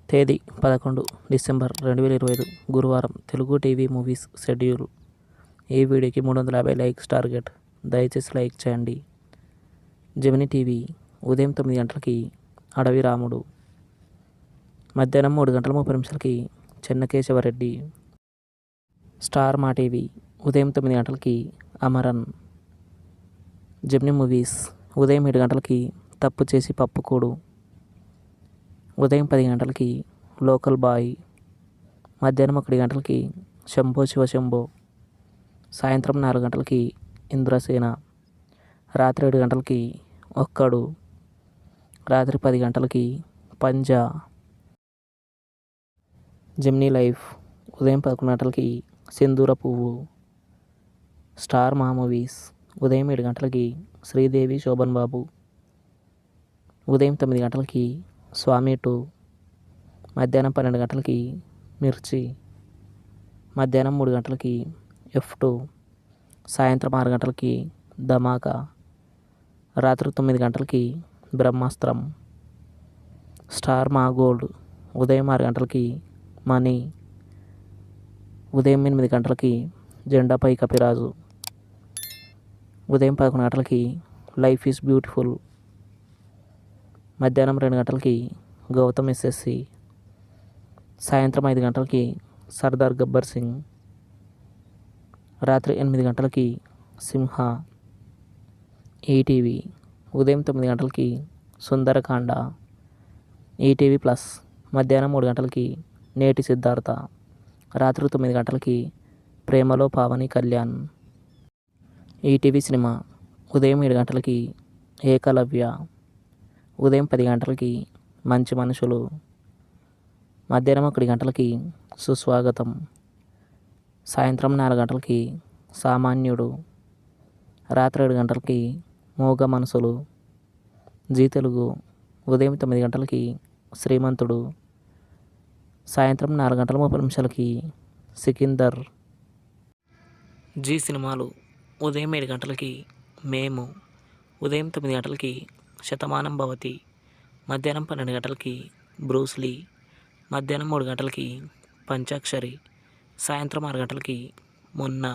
తేదీ 11 డిసెంబర్ 2025 గురువారం. Telugu TV movies schedule. ఈ వీడియోకి 350 లైక్స్ టార్గెట్. దయచేసి లైక్ చేయండి. జెమినీ టీవీ ఉదయం 9 గంటలకి అడవి రాముడు, మధ్యాహ్నం 3 గంటల 30 నిమిషాలకి చెన్నకేశవరెడ్డి. స్టార్ మా టీవీ ఉదయం 9 గంటలకి అమరన్. జెమినీ మూవీస్ ఉదయం 7 గంటలకి తప్పు చేసి పప్పుకూడు, ఉదయం 10 గంటలకి లోకల్ బాయ్, మధ్యాహ్నం 1 గంటలకి శంభో శివ శంభో, సాయంత్రం 4 గంటలకి ఇంద్రసేన, రాత్రి 7 గంటలకి ఒక్కడు, రాత్రి 10 గంటలకి పంజా. జెమినీ లైఫ్ ఉదయం 11 గంటలకి సింధూర పువ్వు. స్టార్ మా మూవీస్ ఉదయం 7 గంటలకి శ్రీదేవి శోభన్ బాబు, ఉదయం 9 గంటలకి స్వామి 2, మధ్యాహ్నం 12 గంటలకి మిర్చి, మధ్యాహ్నం 3 గంటలకి F2, సాయంత్రం 6 గంటలకి ధమాకా, రాత్రి 9 గంటలకి బ్రహ్మాస్త్రం. స్టార్ మా గోల్డ్ ఉదయం 6 గంటలకి మనీ, ఉదయం 8 గంటలకి జెండాపై కపిరాజు, ఉదయం 11 గంటలకి లైఫ్ ఈజ్ బ్యూటిఫుల్, మధ్యాహ్నం 2 గంటలకి గౌతమ్ SSC, సాయంత్రం 5 గంటలకి సర్దార్ గబ్బర్ సింగ్, రాత్రి 8 గంటలకి సింహ. ఈటీవీ ఉదయం 9 గంటలకి సుందరకాండ. ఈటీవీ ప్లస్ మధ్యాహ్నం 3 గంటలకి నేటి సిద్ధార్థ, రాత్రి 9 గంటలకి ప్రేమలో పావని కళ్యాణ్. ఈటీవీ సినిమా ఉదయం 7 గంటలకి ఏకలవ్య, ఉదయం 10 గంటలకి మంచి మనుషులు, మధ్యాహ్నం 1 గంటలకి సుస్వాగతం, సాయంత్రం 4 గంటలకి సామాన్యుడు, రాత్రి 7 గంటలకి మూగ మనసులు. జీ తెలుగు ఉదయం 9 గంటలకి శ్రీమంతుడు, సాయంత్రం 4 గంటల 30 నిమిషాలకి సికిందర్. జీ సినిమాలు ఉదయం 7 గంటలకి మేము, ఉదయం 9 గంటలకి శతమానం భవతి, మధ్యాహ్నం 12 గంటలకి బ్రూస్లీ, మధ్యాహ్నం 3 గంటలకి పంచాక్షరి, సాయంత్రం 6 గంటలకి మొన్న,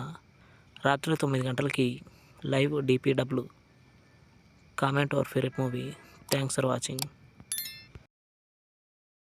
రాత్రి 9 గంటలకి live DPW. Comment your favourite movie. Thanks for watching.